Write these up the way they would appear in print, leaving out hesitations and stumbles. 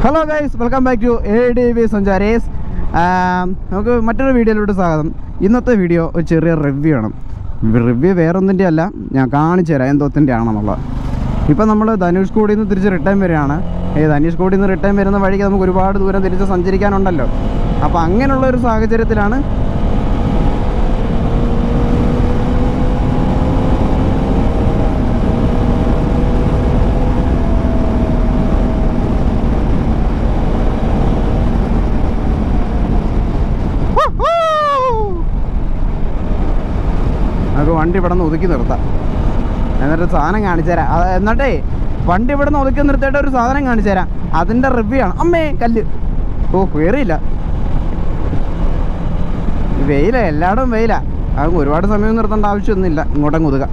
Hello guys, welcome back to ADV Sancharis. നമുക്ക് മറ്റൊരു വീഡിയോയിലോട്ട് സ്വാഗതം. ഇന്നത്തെ വീഡിയോ ഒരു ചെറിയ റിവ്യൂ ആണ്. റിവ്യൂ വേറൊന്നിൻ്റെ അല്ല, ഞാൻ കാണിച്ചു തരാം എന്തോത്തിൻ്റെ ആണെന്നുള്ളത്. ഇപ്പം നമ്മൾ ധനുഷ്കോടിയിൽ നിന്ന് തിരിച്ച് റിട്ടേൺ വരികയാണ്. ധനുഷ്കോടിയിൽ നിന്ന് റിട്ടേൺ വരുന്ന വഴിക്ക് നമുക്ക് ഒരുപാട് ദൂരം തിരിച്ച് സഞ്ചരിക്കാനുണ്ടല്ലോ. അപ്പോൾ അങ്ങനെയുള്ള ഒരു സാഹചര്യത്തിലാണ് നമുക്ക് വണ്ടി ഇവിടെ നിന്ന് ഒതുക്കി നിർത്താം. എന്നിട്ട് സാധനം കാണിച്ചു തരാം. എന്നിട്ടേ വണ്ടി ഇവിടെ നിന്ന് ഒതുക്കി നിർത്തിയിട്ട് ഒരു സാധനം കാണിച്ചു തരാം. അതിൻ്റെ റിവ്യൂ ആണ്. അമ്മേ കല്ല് കയറിയില്ല. വെയില, എല്ലായിടും വെയില. അത് ഒരുപാട് സമയം നിർത്തേണ്ട ആവശ്യമൊന്നുമില്ല. ഇങ്ങോട്ടങ്ങ് ഒതുക്കാം.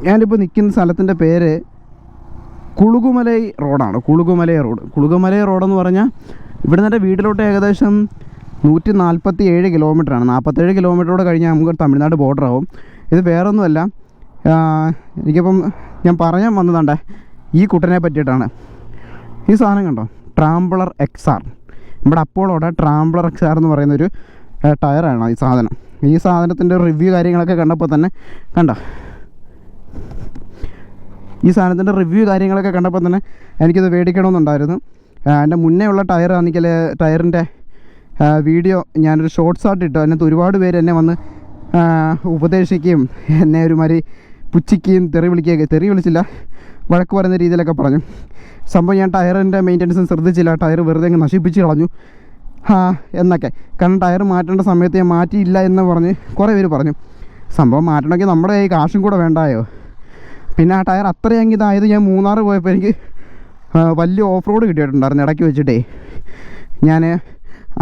ഞാനിപ്പോൾ നിൽക്കുന്ന സ്ഥലത്തിൻ്റെ പേര് കുളുകുമലൈ റോഡാണ്. കുളുകുമലൈ റോഡെന്ന് പറഞ്ഞാൽ ഇവിടെ നിന്ന് എൻ്റെ വീട്ടിലോട്ട് ഏകദേശം 147 കിലോമീറ്ററാണ്. 47 കിലോമീറ്ററോട് കഴിഞ്ഞാൽ നമുക്ക് തമിഴ്നാട് ബോർഡർ ആവും. ഇത് വേറൊന്നുമല്ല, എനിക്കിപ്പം ഞാൻ പറയാൻ വന്നതാണ്ടേ ഈ കുട്ടനെ പറ്റിയിട്ടാണ്. ഈ സാധനം കണ്ടോ, ട്രാംബ്ലർ XR. നമ്മുടെ അപ്പോളോടെ ട്രാംബ്ലർ XR എന്ന് പറയുന്നൊരു ടയറാണ് ഈ സാധനം. ഈ സാധനത്തിൻ്റെ റിവ്യൂ കാര്യങ്ങളൊക്കെ കണ്ടപ്പോൾ തന്നെ കണ്ടോ, ഈ സാധനത്തിൻ്റെ റിവ്യൂ കാര്യങ്ങളൊക്കെ കണ്ടപ്പോൾ തന്നെ എനിക്കിത് മേടിക്കണമെന്നുണ്ടായിരുന്നു. എൻ്റെ മുന്നേ ഉള്ള ടയറിൻ്റെ വീഡിയോ ഞാനൊരു ഷോർട്സ് ആയിട്ട് ഇട്ടു. അതിനകത്ത് ഒരുപാട് പേര് എന്നെ വന്ന് ഉപദേശിക്കുകയും എന്നെ ഒരുമാതിരി പുച്ഛിക്കുകയും തെറി വിളിച്ചില്ല, വഴക്ക് പറയുന്ന രീതിയിലൊക്കെ പറഞ്ഞു. സംഭവം ഞാൻ ടയറിൻ്റെ മെയിൻ്റനൻസും ശ്രദ്ധിച്ചില്ല, ടയർ വെറുതെ അങ്ങ് നശിപ്പിച്ച് കളഞ്ഞു എന്നൊക്കെ. കാരണം ടയർ മാറ്റേണ്ട സമയത്ത് ഞാൻ മാറ്റിയില്ല എന്ന് പറഞ്ഞ് കുറേ പേര് പറഞ്ഞു. സംഭവം മാറ്റണമെങ്കിൽ നമ്മുടെ കൈ കാശും കൂടെ വേണ്ടായോ. പിന്നെ ആ ടയർ അത്രയും ഇതായത് ഞാൻ മൂന്നാർ പോയപ്പോൾ എനിക്ക് വലിയ ഓഫ് റോഡ് കിട്ടിയിട്ടുണ്ടായിരുന്നു. ഇടയ്ക്ക് വെച്ചിട്ടേ ഞാൻ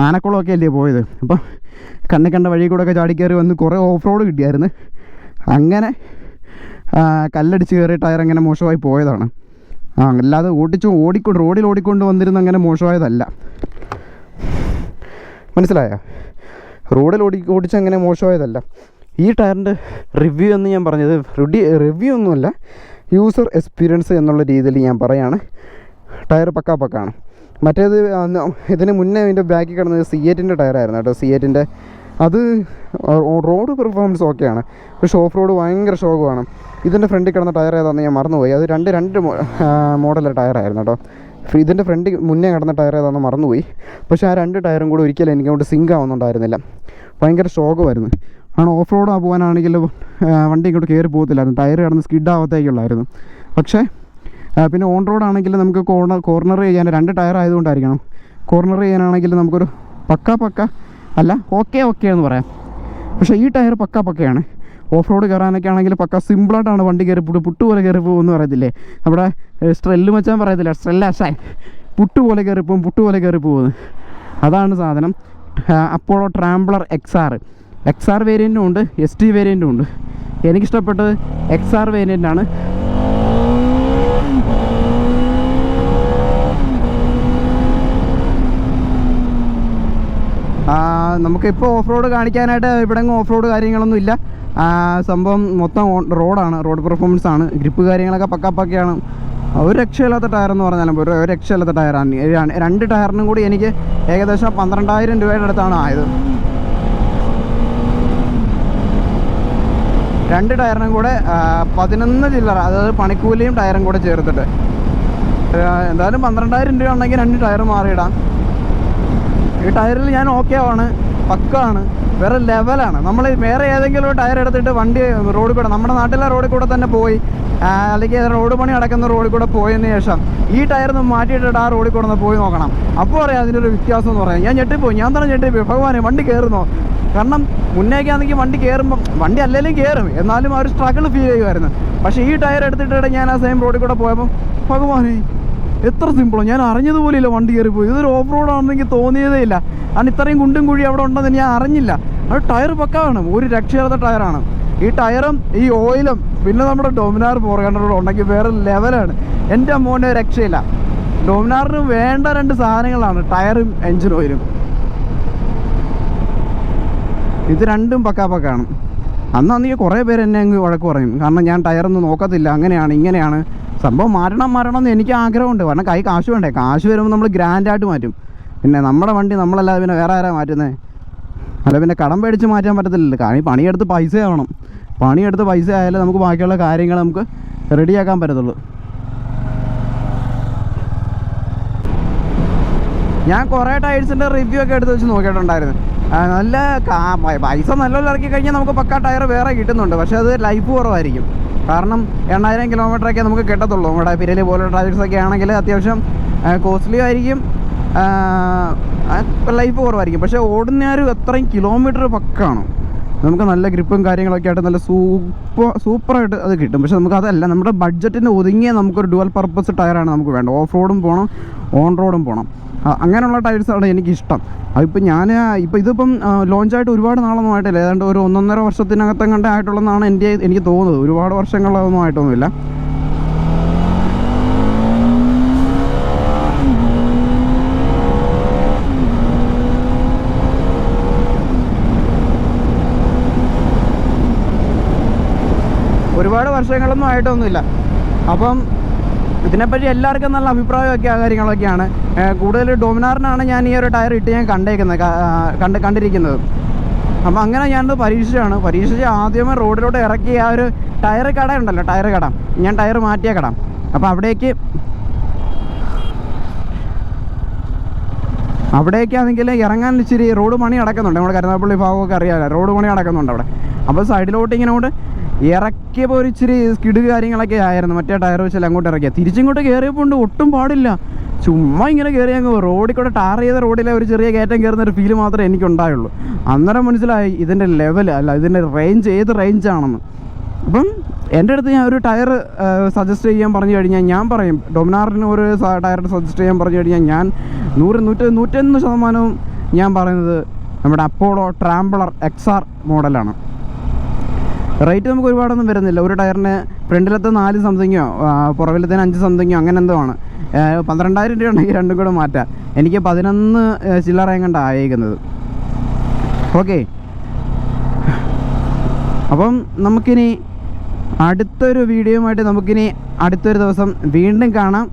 ആനക്കുളമൊക്കെ അല്ലേ പോയത്. അപ്പം കണ്ട വഴി കൂടെയൊക്കെ ചാടിക്കയറി വന്ന് കുറേ ഓഫ് റോഡ് കിട്ടിയായിരുന്നു. അങ്ങനെ കല്ലടിച്ച് കയറി ടയർ അങ്ങനെ മോശമായി പോയതാണ്. അല്ലാതെ റോഡിൽ ഓടിക്കൊണ്ട് വന്നിരുന്ന അങ്ങനെ മോശമായതല്ല. മനസ്സിലായോ? റോഡിൽ ഓടിച്ചങ്ങനെ മോശമായതല്ല. ഈ ടയറിൻ്റെ റിവ്യൂ എന്ന് ഞാൻ പറഞ്ഞത് റിവ്യൂ ഒന്നുമല്ല, യൂസർ എക്സ്പീരിയൻസ് എന്നുള്ള രീതിയിൽ ഞാൻ പറയുകയാണ്. ടയർ പക്കാണ്. മറ്റേത് ഇതിന് മുന്നേ ഇതിൻ്റെ ബാക്കിൽ കിടന്നത് C8-ൻ്റെ ടയറായിരുന്നു കേട്ടോ. C8-ൻ്റെ അത് റോഡ് പെർഫോമൻസ് ഓക്കെയാണ്, പക്ഷേ ഓഫ് റോഡ് ഭയങ്കര ശോകമാണ്. ഇതിൻ്റെ ഫ്രണ്ടിൽ കിടന്ന ടയർ ഏതാണെന്ന് ഞാൻ മറന്നുപോയി. അത് രണ്ട് മോഡൽ ടയറായിരുന്നു കേട്ടോ. ഇതിൻ്റെ ഫ്രണ്ടിൽ മുന്നേ കിടന്ന ടയർ ഏതാണെന്ന് മറന്നുപോയി. പക്ഷേ ആ രണ്ട് ടയറും കൂടെ ഒരിക്കലും എനിക്കങ്ങോട്ട് സിങ്ക് ആവുന്നുണ്ടായിരുന്നില്ല. ഭയങ്കര ശോകമായിരുന്നു. ഓഫ് റോഡ് പോകാനാണെങ്കിൽ വണ്ടി ഇങ്ങോട്ട് കയറി പോകത്തില്ലായിരുന്നു, ടയർ കിടന്ന് സ്കിഡ് ആവത്തേക്കുള്ളായിരുന്നു. പക്ഷേ പിന്നെ ഓൺ റോഡ് ആണെങ്കിൽ നമുക്ക് കോർണർ ചെയ്യാൻ രണ്ട് ടയർ ആയതുകൊണ്ടായിരിക്കണം. കോർണർ ചെയ്യാനാണെങ്കിൽ നമുക്കൊരു പക്ക അല്ല ഓക്കെ എന്ന് പറയാം. പക്ഷേ ഈ ടയർ പക്കയാണ്. ഓഫ് റോഡ് കയറാനൊക്കെ ആണെങ്കിൽ പക്ക സിമ്പിളായിട്ടാണ് വണ്ടി കയറി പുട്ട് പോലെ കയറി പോകുമെന്ന് പറയത്തില്ലേ, നമ്മുടെ സ്ട്രെല്ല് മച്ചാൻ പറയത്തില്ല, സ്ട്രെല്ലാശാൻ പുട്ട് പോലെ കയറി പോകുന്നത്. അതാണ് സാധനം. അപ്പോളോ ട്രാംബ്ലർ XR വേരിയൻറ്റും ഉണ്ട്, ST വേരിയൻറ്റും ഉണ്ട്. എനിക്കിഷ്ടപ്പെട്ടത് XR വേരിയൻ്റാണ്. നമുക്കിപ്പോൾ ഓഫ് റോഡ് കാണിക്കാനായിട്ട് ഇവിടെ ഓഫ് റോഡ് കാര്യങ്ങളൊന്നും ഇല്ല. സംഭവം മൊത്തം റോഡാണ്, റോഡ് പെർഫോമൻസ് ആണ്. ഗ്രിപ്പ് കാര്യങ്ങളൊക്കെ പക്കയാണ്. ഒരു രക്ഷയില്ലാത്ത ടയറെന്ന് പറഞ്ഞാലും ഒരു രക്ഷയില്ലാത്ത ടയറാണ്. രണ്ട് ടയറിനും കൂടി എനിക്ക് ഏകദേശം 12,000 രൂപയുടെ അടുത്താണ് ആയത്. രണ്ട് ടയറിനും കൂടെ 11 ചില്ലറ, അതായത് പണിക്കൂലിയും ടയറും കൂടെ ചേർത്തിട്ട് എന്തായാലും 12,000 രൂപ ഉണ്ടെങ്കിൽ രണ്ട് ടയർ മാറിയിടാം. ഈ ടയറിൽ ഞാൻ ഓക്കെയാണ്, പക്കാണ്, വേറെ ലെവലാണ്. നമ്മൾ വേറെ ഏതെങ്കിലും ഒരു ടയർ എടുത്തിട്ട് വണ്ടി റോഡിൽ കൂടെ, നമ്മുടെ നാട്ടിലെ റോഡിൽ കൂടെ തന്നെ പോയി, അല്ലെങ്കിൽ റോഡ് പണി നടക്കുന്ന റോഡിൽ കൂടെ പോയതിന് ശേഷം ഈ ടയറിന്ന് മാറ്റിയിട്ടിട്ട് ആ റോഡിൽ കൂടെ ഒന്ന് പോയി നോക്കണം. അപ്പോൾ അറിയാം അതിൻ്റെ ഒരു വ്യത്യാസം എന്ന് പറയാം. ഞാൻ തന്നെ ഞെട്ടിപ്പോയി. ഭഗവാനെ, വണ്ടി കയറുന്നോ? കാരണം മുന്നേക്ക് ആണെങ്കിൽ വണ്ടി കയറുമ്പം, വണ്ടി അല്ലെങ്കിലും കയറും, എന്നാലും ആ ഒരു സ്ട്രഗിൾ ഫീൽ ചെയ്യുമായിരുന്നു. പക്ഷേ ഈ ടയർ എടുത്തിട്ട് ഞാൻ ആ സെയിം റോഡിൽ കൂടെ പോയപ്പോൾ ഭഗവാനെ എത്ര സിമ്പിളോ, ഞാൻ അറിഞ്ഞതുപോലെയില്ല വണ്ടി കയറിപ്പോയി. ഇതൊരു ഓഫ് റോഡാണെന്നെങ്കിൽ തോന്നിയതേ ഇല്ല. കാരണം ഇത്രയും കുണ്ടും കുഴി അവിടെ ഉണ്ടെന്ന് ഞാൻ അറിഞ്ഞില്ല. അത് ടയർ പക്കാണ്, ഒരു രക്ഷയില്ലാത്ത ടയറാണ്. ഈ ടയറും ഈ ഓയിലും പിന്നെ നമ്മുടെ ഡൊമിനാർ 400 ഉണ്ടെങ്കിൽ വേറെ ലെവലാണ്. എൻ്റെ മോനെ രക്ഷയില്ല. ഡൊമിനാറിന് വേണ്ട രണ്ട് സാധനങ്ങളാണ് ടയറും എൻജിൻ ഓയിലും. ഇത് രണ്ടും പക്കാണ്. അന്ന് കുറേ പേര് എന്നെ അങ്ങ് വഴക്ക് പറയും, കാരണം ഞാൻ ടയറൊന്നും നോക്കത്തില്ല, അങ്ങനെയാണ് ഇങ്ങനെയാണ്. സംഭവം മാറണം എന്ന് എനിക്ക് ആഗ്രഹമുണ്ട്. കാരണം കാശ് വേണ്ടേ? കാശ് വരുമ്പോൾ നമ്മൾ ഗ്രാൻഡായിട്ട് മാറ്റും. പിന്നെ നമ്മുടെ വണ്ടി നമ്മളല്ലാതെ പിന്നെ വേറെ ആരാ മാറ്റുന്നത്? അല്ല പിന്നെ കടം പേടിച്ച് മാറ്റാൻ പറ്റത്തില്ലല്ലോ. കാരണം പണിയെടുത്ത് പൈസ ആവണം. പണിയെടുത്ത് പൈസ ആയാലേ നമുക്ക് ബാക്കിയുള്ള കാര്യങ്ങൾ നമുക്ക് റെഡിയാക്കാൻ പറ്റത്തുള്ളൂ. ഞാൻ കുറേ ടയർസിൻ്റെ റിവ്യൂ ഒക്കെ എടുത്ത് വെച്ച് നോക്കിയിട്ടുണ്ടായിരുന്നു. നല്ല പൈസ നല്ലോണം ഇറക്കി കഴിഞ്ഞാൽ നമുക്ക് പക്കാ ടയർ വേറെ കിട്ടുന്നുണ്ട്. പക്ഷേ അത് ലൈഫ് കുറവായിരിക്കും. കാരണം 8000 കിലോമീറ്ററൊക്കെ നമുക്ക് കിട്ടത്തുള്ളൂ. നമ്മുടെ പിരലി പോലുള്ള ടയർസൊക്കെ ആണെങ്കിൽ അത്യാവശ്യം കോസ്റ്റ്ലി ആയിരിക്കും, ലൈഫ് കുറവായിരിക്കും. പക്ഷേ ഓടുന്നൊരു അത്രയും കിലോമീറ്റർ പക്കാണ്. നമുക്ക് നല്ല ഗ്രിപ്പും കാര്യങ്ങളൊക്കെ ആയിട്ട് നല്ല സൂപ്പറായിട്ട് അത് കിട്ടും. പക്ഷെ നമുക്ക് അതല്ല, നമ്മുടെ ബഡ്ജറ്റിന് ഒതുങ്ങിയ നമുക്കൊരു ഡുവൽ പർപ്പസ് ടയറാണ് നമുക്ക് വേണ്ടത്. ഓഫ് റോഡും പോകണം, ഓൺ റോഡും പോകണം. അങ്ങനെയുള്ള ടയർസാണ് എനിക്കിഷ്ടം. അതിപ്പോൾ ഇതിപ്പം ലോഞ്ചായിട്ട് ഒരുപാട് നാളൊന്നും ആയിട്ടില്ല. ഏതാണ്ട് ഒരു 1.5 വർഷത്തിനകത്തും കണ്ടേ ആയിട്ടുള്ളതെന്നാണ് എനിക്ക് തോന്നുന്നത്. ഒരുപാട് വർഷങ്ങളൊന്നും ആയിട്ടൊന്നുമില്ല. ഒരുപാട് വർഷങ്ങളൊന്നും ആയിട്ടൊന്നുമില്ല. അപ്പം ഇതിനെപ്പറ്റി എല്ലാവർക്കും നല്ല അഭിപ്രായമൊക്കെ കാര്യങ്ങളൊക്കെയാണ്. കൂടുതൽ ഡൊമിനാറിനാണ് ഞാൻ ഈ ഒരു ടയർ ഇട്ട് ഞാൻ കണ്ടിരിക്കുന്നത്. അപ്പം അങ്ങനെ ഞാനത് പരീക്ഷിച്ച് ആദ്യമേ റോഡിലോട്ട് ഇറക്കി ആ ഒരു ടയർ കട ഉണ്ടല്ലോ, ഞാൻ ടയർ മാറ്റിയ കട. അപ്പോൾ അവിടേക്കാണെങ്കിൽ ഇറങ്ങാൻ ഇച്ചിരി റോഡ് പണി നടക്കുന്നുണ്ട്. നമ്മുടെ കരുനാഗപ്പള്ളി ഭാഗമൊക്കെ അറിയാമല്ലോ, റോഡ് പണി നടക്കുന്നുണ്ട് അവിടെ. അപ്പോൾ സൈഡിലോട്ട് ഇങ്ങനെ ഇറക്കിയപ്പോൾ ഒരു ഇച്ചിരി സ്കിഡ് കാര്യങ്ങളൊക്കെ ആയിരുന്നു. മറ്റേ ടയർ വെച്ചാൽ അങ്ങോട്ട് ഇറക്കിയ തിരിച്ചിങ്ങോട്ട് കയറിയപ്പോൾ ഒട്ടും പാടില്ല. ചുമ്മാ ഇങ്ങനെ കയറി അങ്ങ് റോഡിൽ കൂടെ ടാർ ചെയ്ത റോഡിലെ ഒരു ചെറിയ കയറ്റം കയറുന്ന ഒരു ഫീല് മാത്രമേ എനിക്കുണ്ടായുള്ളൂ. അന്നേരം മനസ്സിലായി ഇതിൻ്റെ ലെവൽ അല്ല, ഇതിൻ്റെ റേഞ്ച് ഏത് റേഞ്ചാണെന്ന്. അപ്പം എൻ്റെ അടുത്ത് ഞാൻ ഒരു ടയർ സജസ്റ്റ് ചെയ്യാൻ പറഞ്ഞു കഴിഞ്ഞാൽ ഞാൻ പറയും, ഡൊമിനാറിന് ഒരു ടയർ സജസ്റ്റ് ചെയ്യാൻ പറഞ്ഞു കഴിഞ്ഞാൽ ഞാൻ 100-101% ഞാൻ പറയുന്നത് നമ്മുടെ അപ്പോളോ ട്രാംബ്ലർ XR മോഡലാണ്. റേറ്റ് നമുക്ക് ഒരുപാടൊന്നും വരുന്നില്ല. ഒരു ടയറിന് ഫ്രണ്ടിലത്തെ 4 സംതിങ്ങോ പുറകിലത്തേന് 5 സംതിങ്ങോ അങ്ങനെ എന്തോ ആണ്. 12,000 രൂപ ഉണ്ടെങ്കിൽ രണ്ടും കൂടെ മാറ്റാം. എനിക്ക് 11 ചില്ലറയും കണ്ടാണ് അയക്കുന്നത്. ഓക്കെ, അപ്പം നമുക്കിനി അടുത്തൊരു വീഡിയോയുമായിട്ട് അടുത്തൊരു ദിവസം വീണ്ടും കാണാം.